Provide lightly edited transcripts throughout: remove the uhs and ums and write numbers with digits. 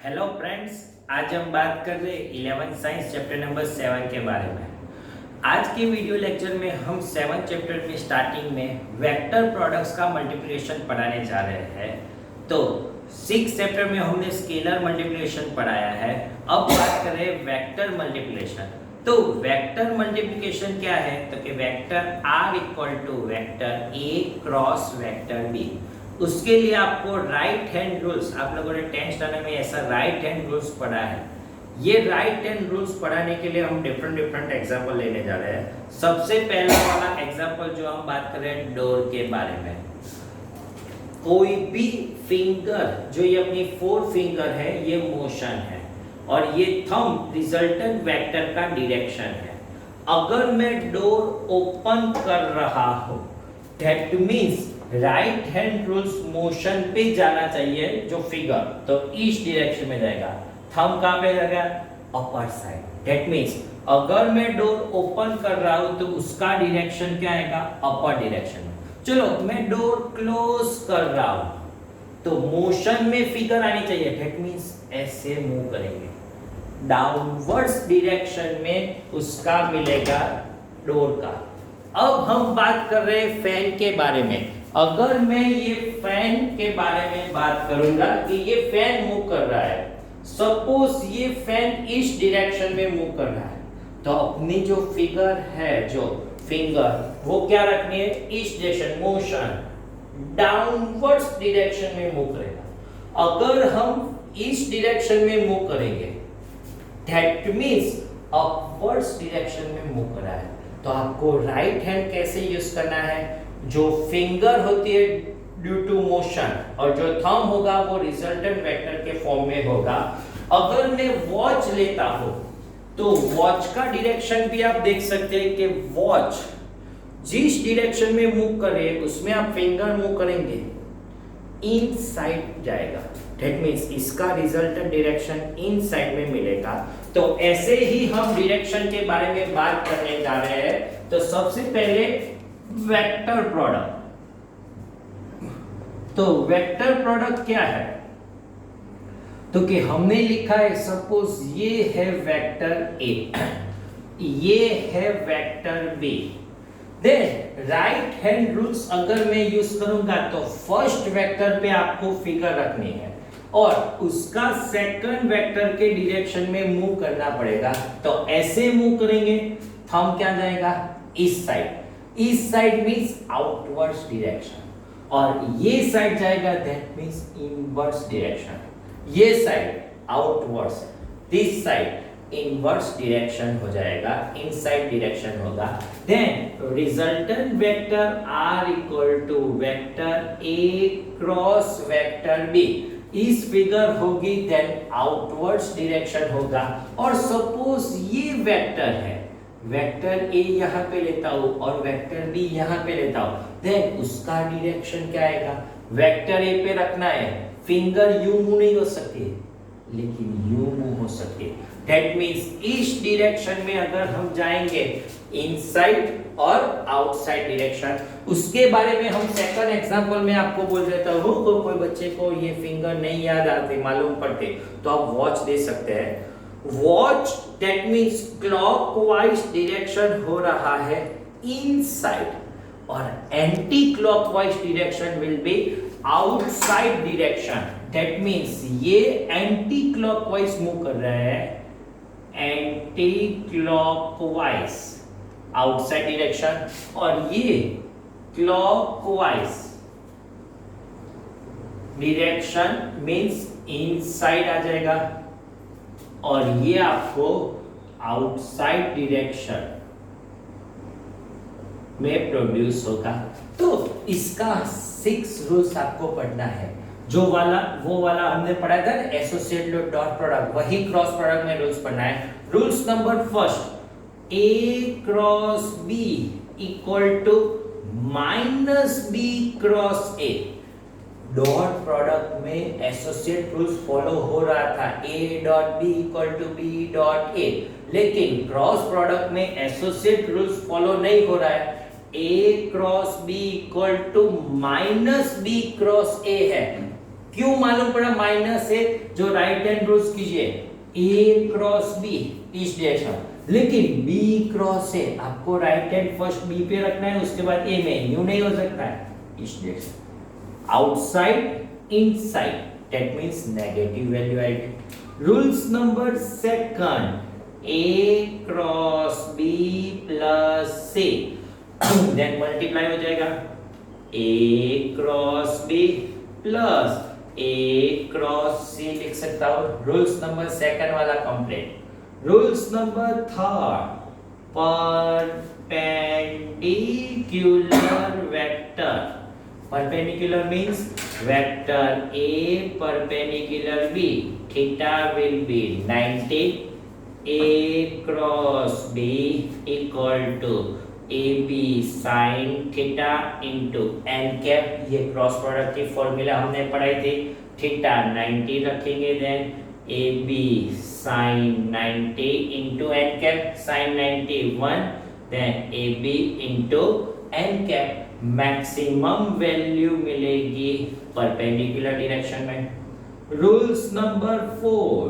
Hello friends, आज हम बात कर रहे हैं 11 साइंस चैप्टर नंबर 7 के बारे में। आज के वीडियो लेक्चर में हम 7 चैप्टर में स्टार्टिंग में वेक्टर प्रोडक्ट्स का मल्टीप्लिकेशन पढ़ाने जा रहे हैं। तो 6 चैप्टर में हमने स्केलर मल्टीप्लिकेशन पढ़ाया है। अब बात कर रहे हैं वेक्टर मल्टीप्लिकेशन। तो वेक्टर मल्टीप्लिकेशन क्या है? तो कि vector R equal to vector A cross vector B। उसके लिए आपको राइट हैंड रूल्स, आप लोगों ने 10th स्टैंडर्ड में ऐसा राइट हैंड रूल्स पढ़ा है। ये राइट हैंड रूल्स पढ़ाने के लिए हम डिफरेंट एग्जांपल लेने जा रहे हैं। सबसे पहला वाला एग्जांपल जो हम बात कर रहे हैं डोर के बारे में। कोई भी फिंगर, जो ये अपनी 4 फिंगर है, ये मोशन है और ये थंब रिजल्टेंट वेक्टर का डायरेक्शन है। अगर मैं डोर ओपन कर रहा हूं, that means right hand rules motion पे जाना चाहिए जो फिगर, तो इस डायरेक्शन में जाएगा। थंब कहां पे जाएगा? Upper side. दैट मींस अगर मैं डोर ओपन कर रहा हूं तो उसका डायरेक्शन क्या आएगा? अपर डायरेक्शन में। चलो मैं डोर क्लोज कर रहा हूं तो मोशन में फिगर आनी चाहिए। दैट मींस ऐसे मूव करेंगे, डाउनवर्ड्स डायरेक्शन में उसका मिलेगा डोर का। अब हम बात कर रहे हैं फैन के बारे में। अगर मैं ये फैन के बारे में बात करूंगा कि ये फैन मूव कर रहा है, सपोज ये फैन इस डायरेक्शन में मूव कर रहा है, तो अपनी जो फिगर है, जो फिंगर, वो क्या रखनी है? इस डायरेक्शन, मोशन डाउनवर्ड्स डायरेक्शन में मूव करेगा। अगर हम इस डायरेक्शन में मूव करेंगे, दैट मींस अपवर्ड्स डायरेक्शन में मूव कर रहा है। तो आपको राइट हैंड कैसे यूज करना है? जो फिंगर होती है ड्यू टू मोशन और जो थंब होगा वो रिजल्टेंट वेक्टर के फॉर्म में होगा। अगर मैं वॉच लेता हूं तो वॉच का डायरेक्शन भी आप देख सकते हैं कि वॉच जिस डायरेक्शन में मूव करे उसमें आप फिंगर मूव करेंगे, इन साइड जाएगा। दैट मींस इसका रिजल्टेंट डायरेक्शन इन साइड में मिलेगा। तो ऐसे ही हम डायरेक्शन के बारे में बात करने जा रहे हैं। तो सबसे पहले वेक्टर प्रोडक्ट। तो वेक्टर प्रोडक्ट क्या है? तो कि हमने लिखा है, सपोज ये है वेक्टर A, ये है vector B। Then right hand rules अगर मैं यूज करूंगा तो फर्स्ट वेक्टर पे आपको फिगर रखनी है और उसका सेकंड वेक्टर के डायरेक्शन में मूव करना पड़ेगा। तो ऐसे मूव करेंगे, थंब क्या जाएगा? इस साइड। इस साइड मींस आउटवर्ड्स डायरेक्शन और ये साइड जाएगा, दैट मींस इनवर्ड्स डायरेक्शन। ये side outwards, this side inwards direction हो जाएगा, इनसाइड डायरेक्शन होगा। Then resultant vector R equal to vector A cross vector B। इस फिगर होगी, देन आउटवर्ड्स डायरेक्शन होगा। और सपोज ये वेक्टर है, वेक्टर A यहाँ पे लेता हूं और वेक्टर B यहाँ पे लेता हूं, देन उसका डायरेक्शन क्या आएगा? वेक्टर A पे रखना है, फिंगर यूं मूव नहीं हो सकती लेकिन यूं मूव हो सकती है। दैट मींस इस डायरेक्शन में अगर हम जाएंगे, इनसाइड और आउटसाइड डायरेक्शन। उसके बारे में हम सेकंड एग्जांपल में आपको बोल देता हूं। तो कोई बच्चे को ये फिंगर नहीं याद आते, मालूम पड़ते, तो आप वॉच दे सकते हैं। Watch that means clockwise direction हो रहा है इनसाइड और anti clockwise direction will be outside direction. That means ये एंटी क्लॉकवाइज मूव कर रहा है, एंटी क्लॉकवाइज आउटसाइड डायरेक्शन, और ये क्लॉकवाइज डायरेक्शन मींस इनसाइड आ जाएगा और ये आपको आउटसाइड डायरेक्शन में प्रोड्यूस होगा। तो इसका 6 रूल्स आपको पढ़ना है। जो वाला वो वाला हमने पढ़ा था एसोसिएट डॉट प्रोडक्ट, वही क्रॉस प्रोडक्ट में रूल्स पढ़ना है। Rules number first, A cross B equal to minus B cross A। Dot product में एसोसिएट रूल्स फॉलो हो रहा था, A dot B equal to B dot A, लेकिन cross product में एसोसिएट रूल्स फॉलो नहीं हो रहा है। A cross B equal to minus B cross A है। क्यों मालूम पड़ा माइनस है? जो राइट हैंड रूल्स कीजिए ए क्रॉस बी इस डायरेक्शन, लेकिन बी क्रॉस ए आपको राइट हैंड फर्स्ट बी पे रखना है, उसके बाद ए में, यूं नहीं हो सकता है इस direction. Outside inside, that means negative value आएगी। Rules number second, A cross B plus C, then multiply हो जाएगा A cross B plus A cross C लिख सकता हूं। रूल्स नंबर सेकंड वाला complete. Rules number third, perpendicular vector. Perpendicular means vector A perpendicular B, theta will be 90, A cross B equal to A B sine theta into N cap. ये cross product की formula हमने पढ़ाई थी। Theta 90 रखेंगे, then A B sine 90 into N cap, sine 90 1, then A B into N cap. Maximum value मिलेगी perpendicular direction में। Rules number 4,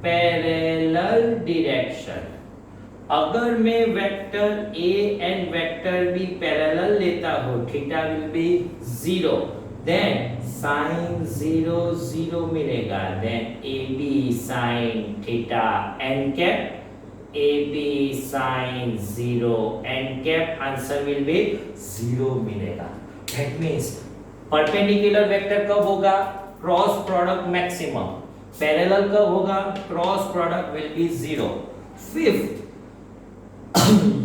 parallel direction. अगर मैं vector A and vector B parallel लेता हूं, theta will be 0, then sine 0 0 मिलेगा, then A B sine theta N cap, A B sine 0 N cap, answer will be 0 मिलेगा। That means perpendicular vector कब होगा? Cross product maximum. Parallel कब होगा? Cross product will be 0। Fifth,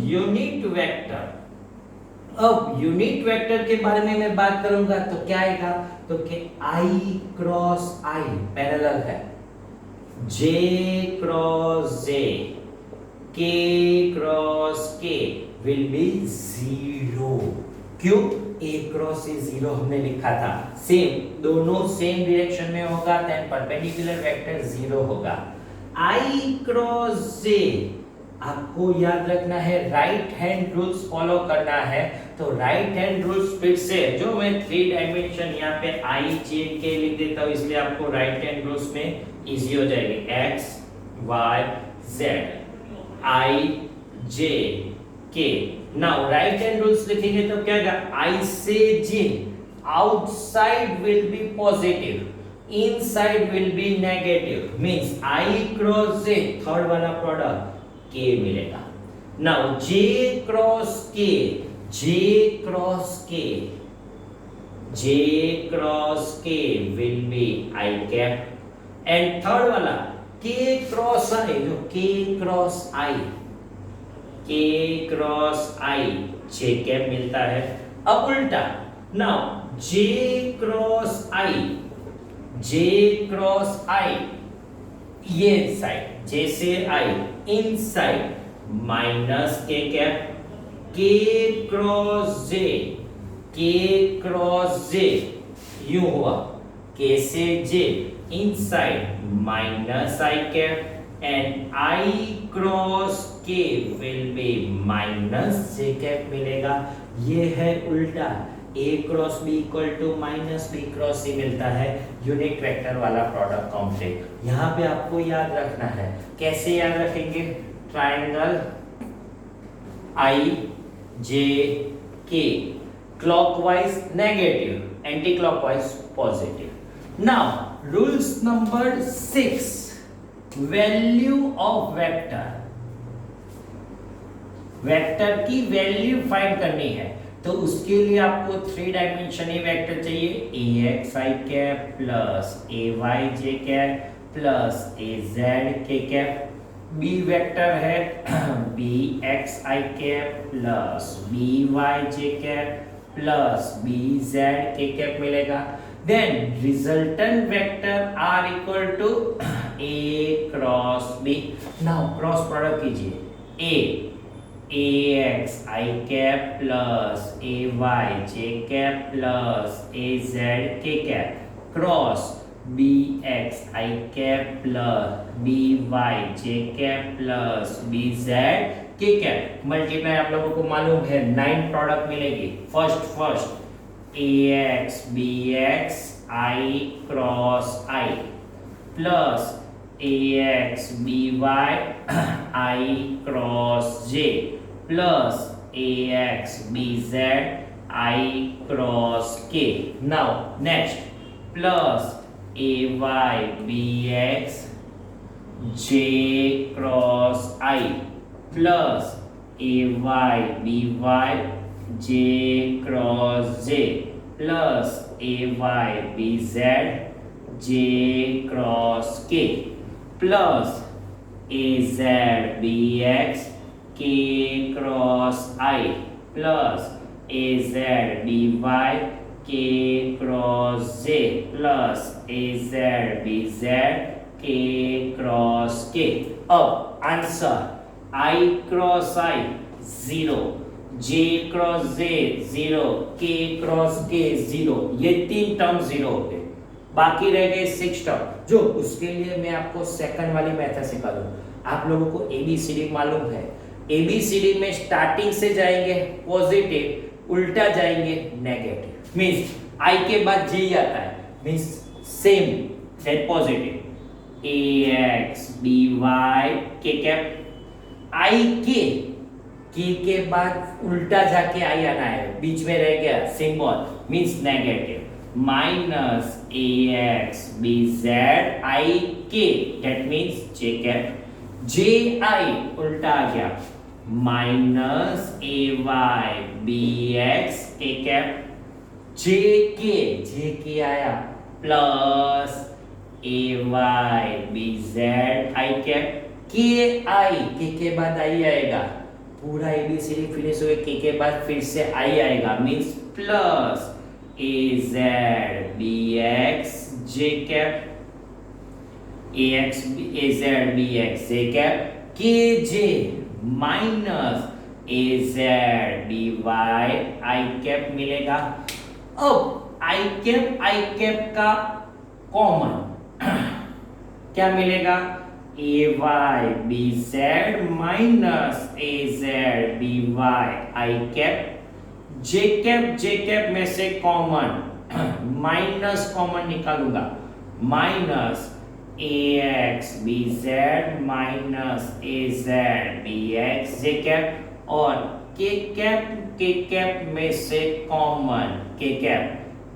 unit vector. अब unit vector के बारे में मैं बात करूंगा तो क्या आएगा? तो कि आई क्रॉस आई पैरेलल है, जे cross J, K cross K will be 0। क्यों? ए क्रॉस ए 0 हमने लिखा था, सेम, दोनों सेम डायरेक्शन में होगा, देन परपेंडिकुलर वेक्टर 0 होगा। आई क्रॉस जे आपको याद रखना है, राइट हैंड रूल्स फॉलो करना है। तो राइट हैंड रूल्स फिर से, जो मैं 3 डायमेंशन यहाँ पे आई जे के लिख देता हूँ, इसलिए आपको राइट हैंड रूल्स में इजी हो जाएगी। एक्स वाई जेड, आई जे के। नाउ राइट हैंड रूल्स लिखेंगे तो क्या होगा? आई से J, outside will be positive, inside will be negative, means I cross J third वाला प्रोडक्ट के मिलेगा। Now J cross K, J cross K, J cross K will be I cap, and third वाला K cross आई, जो के cross आई, के cross I J cap मिलता है। अब उल्टा, now J cross I, J cross I ये साइड, जे से I inside minus K cap, K cross J, K cross J यूं हुआ, के से J inside minus I cap, and I cross K will be minus J cap मिलेगा। ये है उल्टा, a cross b equal to minus b cross c मिलता है, unit vector वाला प्रोडक्ट कॉम्प्लेक्स। यहाँ पे आपको याद रखना है, कैसे याद रखेंगे? Triangle i j k, clockwise negative, anti clockwise positive. Now rules number 6, value of vector. Vector की वैल्यू फाइंड करनी है, तो उसके लिए आपको 3 डायमेंशनल वेक्टर चाहिए। A x I cap plus A y J cap plus A z K cap. B vector है B x I cap plus B y J cap plus B z K cap मिलेगा। Then resultant vector R equal to A cross B. Now cross product कीजिए, A x I cap plus A y J cap plus A z K cap cross B x I cap plus B y J cap plus B z K cap. Multiply आप लोगों को मालूम है 9 product मिलेगी। First A x B x I cross I plus ax by I cross j plus ax bz I cross k. Now next plus ay bx j cross I plus ay by j cross j plus ay bz j cross k plus az bx k cross I plus az by k cross j plus az bz k cross k. अब answer I cross I 0, j cross j 0, k cross k 0, ये तीन term 0 हो गए, बाकी रह गए 6 term. जो उसके लिए मैं आपको सेकंड वाली मेथड सिखा दूं। आप लोगों को एबीसीडी मालूम है, एबीसीडी में स्टार्टिंग से जाएंगे पॉजिटिव, उल्टा जाएंगे नेगेटिव, मींस आई के बाद जी आता है, means same that positive ax by k cap I के बाद उल्टा जाके आई आना है, बीच में रह गया symbol, means negative, minus ax bz I k, that means j cap, j I उल्टा आ गया, minus ay bx k cap, j k आया, plus ay bz I cap, k के बाद आई आएगा, पूरा एबीसीडी फिनिश हुए, के बाद फिर से आई आएगा, means plus az bx j cap, az bx j cap, kj minus az by I cap मिलेगा। अब I कैप का कॉमन क्या मिलेगा, ay bz minus az by I cap, j cap में से कॉमन माइनस कॉमन निकालूंगा, minus ax bz minus az bx j cap, और k cap में से common k cap,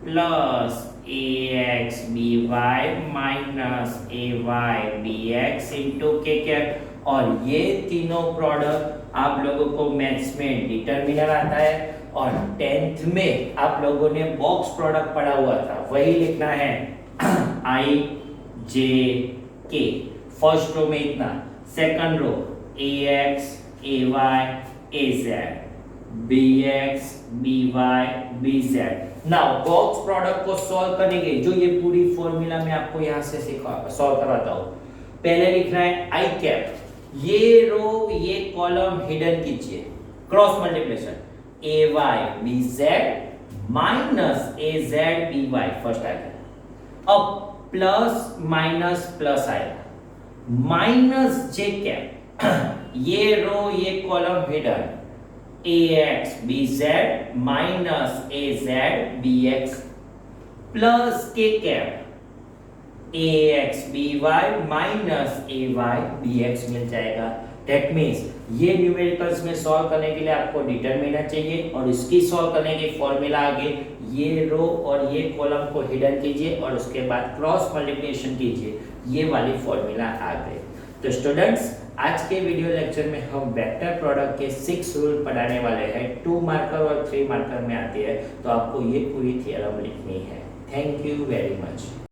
plus ax by minus ay bx into k cap. और ये तीनों product आप लोगों को मैथ्स में डिटरमिनर आता है, और 10th में आप लोगों ने बॉक्स प्रोडक्ट पढ़ा हुआ था, वही लिखना है i j k। First row में इतना, second row ax ay az bx by bz। Now box product को सॉल्व करेंगे, जो ये पूरी फॉर्मूला मैं आपको यहां से सॉल्व करवाता हूं। पहले लिखना है आई कैप, ये रो ये कॉलम हिडन कीजिए, cross multiplication ay bz minus az by first आएगा, अब प्लस माइनस प्लस आएगा, माइनस j कैप, ये रो ये column hidden, ax bz minus az bx plus k cap, ax by minus ay bx मिल जाएगा। That means ये numericals में solve करने के लिए आपको डिटरमिनर चाहिए, और इसकी सॉल्व करने की फॉर्मूला आगे, ये रो और ये कॉलम को हिडन कीजिए और उसके बाद क्रॉस मल्टीप्लिकेशन कीजिए, ये वाली फॉर्मूला आ गई। तो स्टूडेंट्स, आज के वीडियो लेक्चर में हम वेक्टर प्रोडक्ट के 6 रूल पढ़ाने वाले हैं, 2 मार्कर और 3 मार्कर में आती है, तो आपको ये पूरी थ्योरम लिखनी है। Thank you very much.